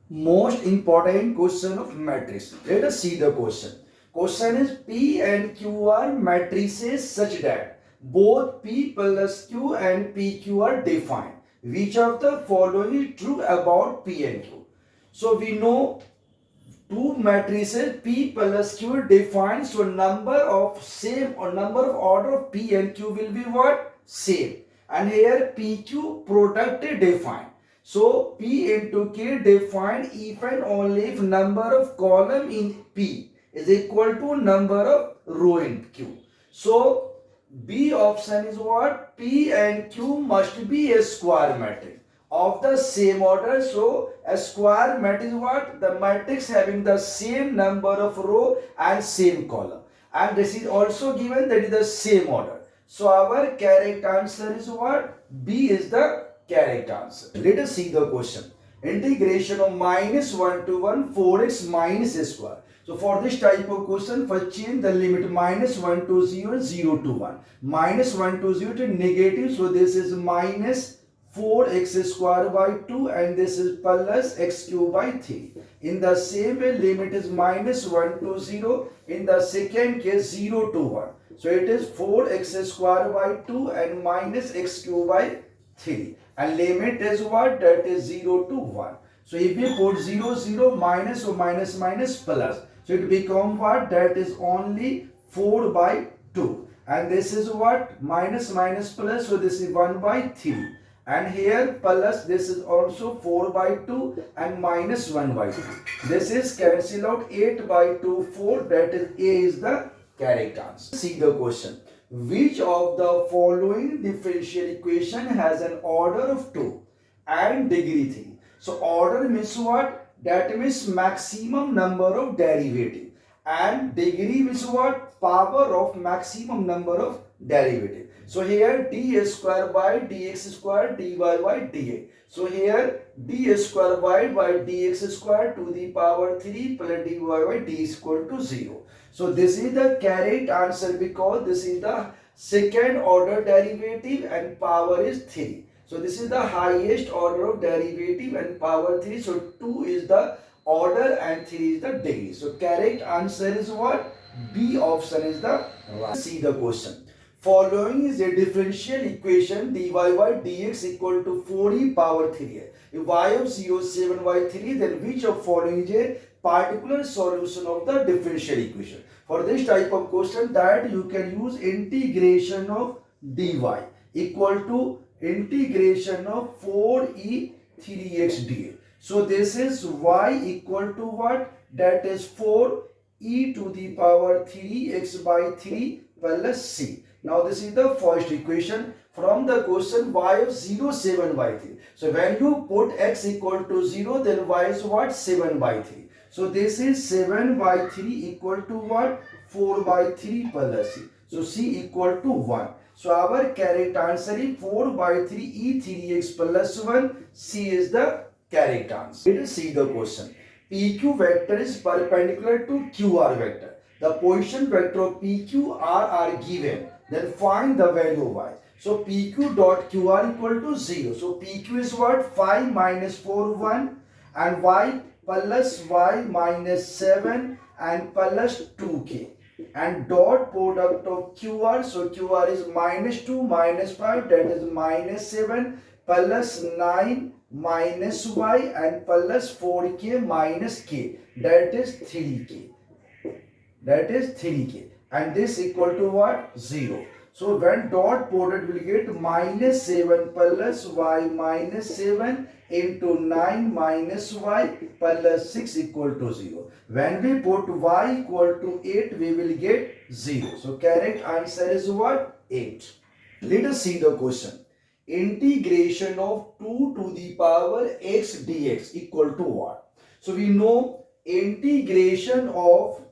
Most important question of matrix. Let us see the question. Question is P and Q are matrices such that both P plus Q and PQ are defined. Which of the following is true about P and Q? So we know two matrices P plus Q defined. So number of same or number of order of P and Q will be what? Same. And here PQ product is defined. So P into Q defined if and only if number of column in P is equal to number of row in Q. So B option is what? P and Q must be a square matrix of the same order. So a square matrix is what? The matrix having the same number of row and same column. And this is also given that is the same order. So our correct answer is what? B is the correct answer. Let us see the question. Integration of -1 to 1 4x minus a square. So for this type of question, first change the limit -1 to 0, 0 to 1. -1 to 0 to negative. So this is minus 4x square by 2 and this is plus x cube by 3. In the same way, limit is -1 to 0. In the second case, 0 to 1. So it is 4x square by 2 and minus x cube by 3. And limit is what? That is 0 to 1. So if we put 0, 0, minus, so minus, minus, plus. So it becomes what? That is only 4 by 2. And this is what? Minus, minus, plus. So this is 1 by 3. And here plus this is also 4 by 2 and minus 1 by 2. This is cancel out 8 by 2, 4. That is A is the correct answer. See the question. Which of the following differential equation has an order of 2 and degree 3? So order means what? That means maximum number of derivative. And degree means what? Power of maximum number of derivative. So here d square by dx square dy by dx. So here d square by dx square to the power 3 plus dy by d is equal to 0. So this is the correct answer because this is the second order derivative and power is 3. So this is the highest order of derivative and power 3. So 2 is the order and 3 is the degree. So correct answer is what? B option is the right. See the question. Following is a differential equation dy by dx equal to 4e power 3. If y of 0 is 7 by 3, then which of following is a particular solution of the differential equation? For this type of question, that you can use integration of dy equal to integration of 4e 3x dx. So this is y equal to what? That is 4e to the power 3x by 3 plus c. Now this is the first equation. From the question, y of 0 7 by 3. So when you put x equal to 0, then y is what? 7 by 3. So this is 7 by 3 equal to what? 4 by 3 plus c. So c equal to 1. So our correct answer is 4 by 3 e 3x plus 1. C is the correct answer. Let us see the question. PQ vector is perpendicular to QR vector. The position vector of PQR are given. Then find the value of y. So PQ dot QR equal to 0. So PQ is what? 5 minus 4 1 and y plus y minus 7 and plus 2k. And dot product of QR. So QR is minus 2 minus 5, that is minus 7 plus 9 minus y and plus 4k minus k, that is 3k. That is 3k. And this equal to what? 0. So when dot product will get minus 7 plus y minus 7 into 9 minus y plus 6 equal to 0. When we put y equal to 8, we will get 0. So correct answer is what? 8. Let us see the question. Integration of 2 to the power x dx equal to what? So we know integration of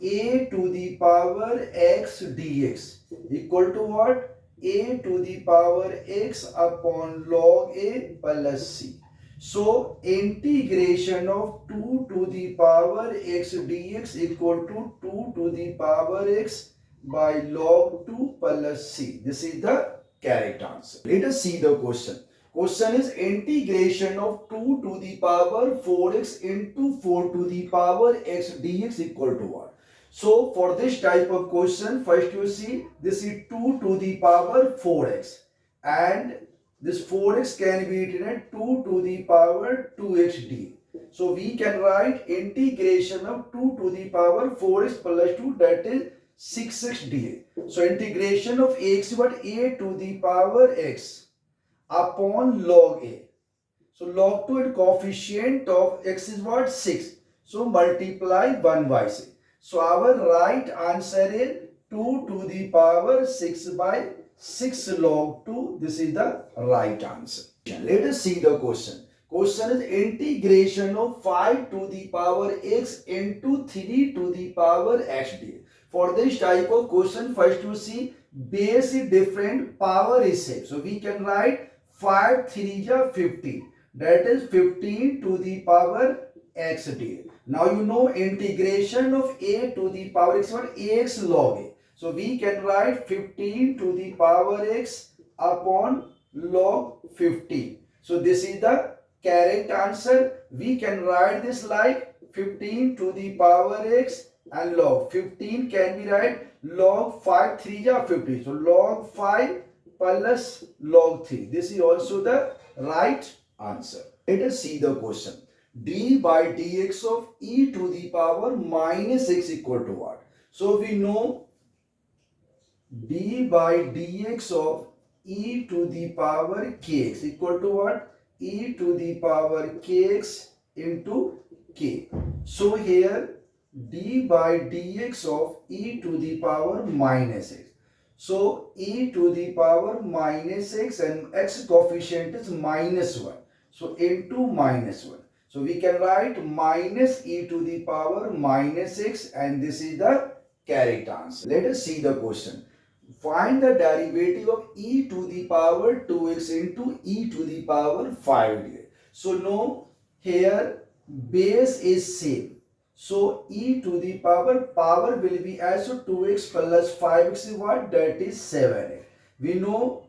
a to the power x dx equal to what? A to the power x upon log a plus c. So integration of 2 to the power x dx equal to 2 to the power x by log 2 plus c. This is the correct answer. Let us see the question. Question is integration of 2 to the power 4x into 4 to the power x dx equal to what? So for this type of question, first you see this is 2 to the power 4x and this 4x can be written as 2 to the power 2x dx. So we can write integration of 2 to the power 4x plus 2, that is 6x dx. So integration of x is what? A to the power x upon log a. So log 2 and coefficient of x is what? 6. So multiply 1 by 6. So our right answer is 2 to the power 6 by 6 log 2. This is the right answer. Let us see the question. Question is integration of 5 to the power x into 3 to the power x dx. For this type of question, first you see base is different, power is same. So we can write 5 3 is 15. That is 15 to the power x dx. Now you know integration of a to the power x, what? Ax log a. So we can write 15 to the power x upon log 15. So this is the correct answer. We can write this like 15 to the power x and log 15 can be write log 5 3 is 15. So log 5 plus log 3. This is also the right answer. Let us see the question. D by dx of e to the power minus x equal to what? So we know d by dx of e to the power kx equal to what? E to the power kx into k. So here d by dx of e to the power minus x. So e to the power minus x and x coefficient is minus 1. So into minus 1. So we can write minus e to the power minus x and this is the correct answer. Let us see the question. Find the derivative of e to the power 2x into e to the power 5. So no, here base is same. So e to the power will be as 2x plus 5x is what? That is 7x. We know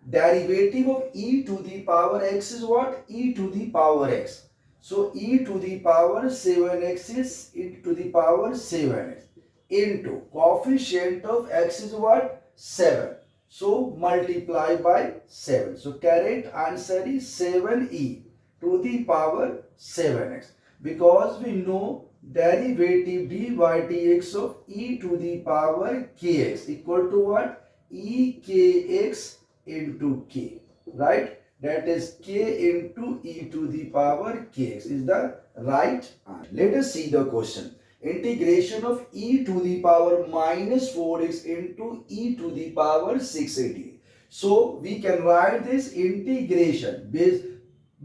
derivative of e to the power x is what? E to the power x. So e to the power 7x is e to the power 7x into coefficient of x is what? 7. So multiply by 7. So correct answer is 7e to the power 7x. Because we know derivative d by dx of e to the power kx equal to what? E kx into k. Right? That is k into e to the power kx is the right answer. Let us see the question. Integration of e to the power minus 4x into e to the power 680. So we can write this integration.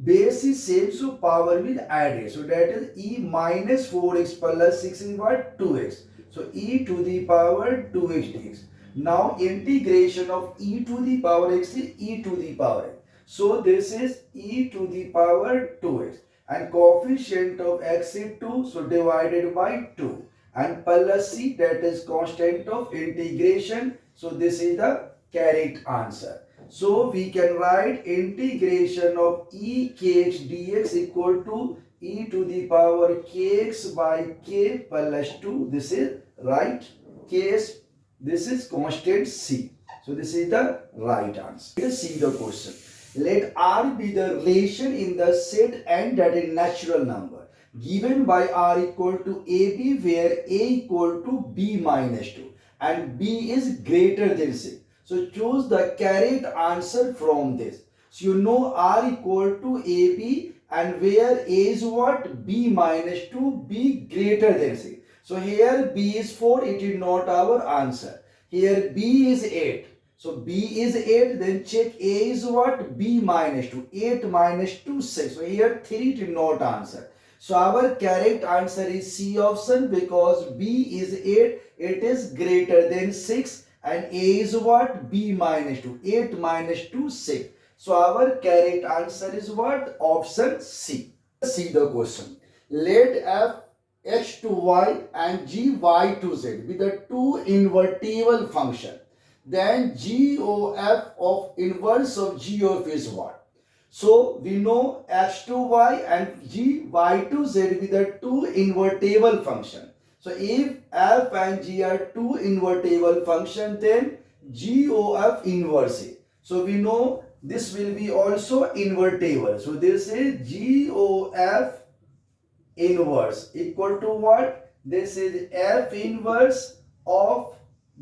Base is same, so power will add. So that is e minus 4x plus 6 is what? 2x. So e to the power 2x dx. Now integration of e to the power x is e to the power x. So this is e to the power 2x. And coefficient of x is 2, so divided by 2. And plus c, that is constant of integration. So this is the correct answer. So we can write integration of e kx dx equal to e to the power kx by k plus 2. This is right case. This is constant c. So this is the right answer. Let us see the question. Let R be the relation in the set n that is natural number given by R equal to AB where A equal to B minus 2 and B is greater than 6. So choose the correct answer from this. So you know R equal to AB and where A is what? B minus 2, B greater than 6. So here B is 4, it is not our answer. Here B is 8. So B is 8, then check A is what? B minus 2. 8 minus 2, 6. So here 3 did not answer. So our correct answer is C option because B is 8, it is greater than 6 and A is what? B minus 2. 8 minus 2, 6. So our correct answer is what? Option C. Let's see the question. Let f x to y and g y to z be the two invertible function. Then GOF of inverse of GOF is what? So we know x to y and g y to z with the two invertible function. So if f and g are two invertible function, then g of inverse A. So we know this will be also invertible. So this is g of inverse equal to what? This is f inverse of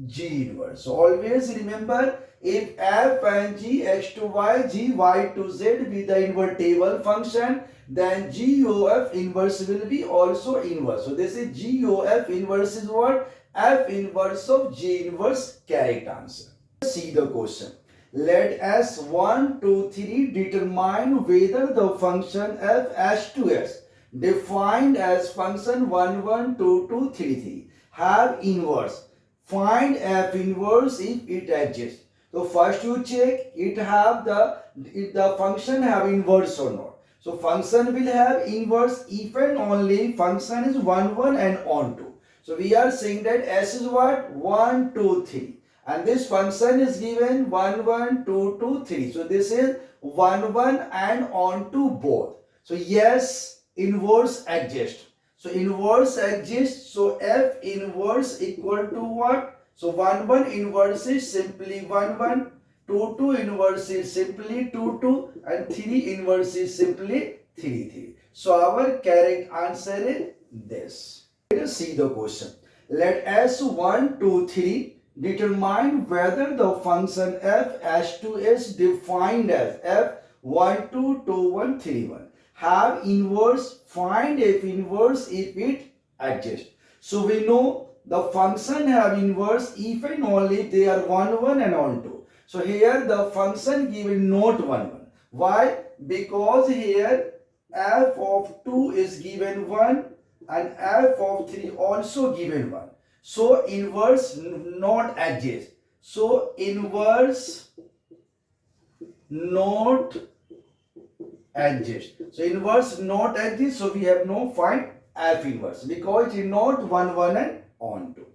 g inverse. So always remember, if f and g x to y, g y to z be the invertible function, then g of inverse will be also inverse. So this is g of inverse is what? F inverse of g inverse. Correct answer. See the question. Let S1, 2, 3 determine whether the function f h to s defined as function 1, 1, 2, 2, 3, 3 have inverse. Find f inverse if it exists. So first you check if the function have inverse or not. So function will have inverse if and only function is 1, 1 and on 2. So we are saying that s is what? 1, 2, 3. And this function is given 1, 1, 2, 2, 3. So this is 1, 1 and on to both. So yes, inverse exists. So inverse exists. So f inverse equal to what? So 1, 1 inverse is simply 1, 1. 2, 2 inverse is simply 2, 2. And 3 inverse is simply 3, 3. So our correct answer is this. Let us see the question. Let S1, 2, 3 determine whether the function f h to s defined as f1, 2, 2, 1, 3, 1 have inverse. Find f inverse if it exists. So we know the function have inverse if and only they are 1, 1 and on 2. So here the function given not 1, 1. Why? Because here f of 2 is given 1 and f of 3 also given 1. So inverse not exist. So inverse not exist. So inverse not exist. So we have no find f inverse because it is not 1, 1 and on 2.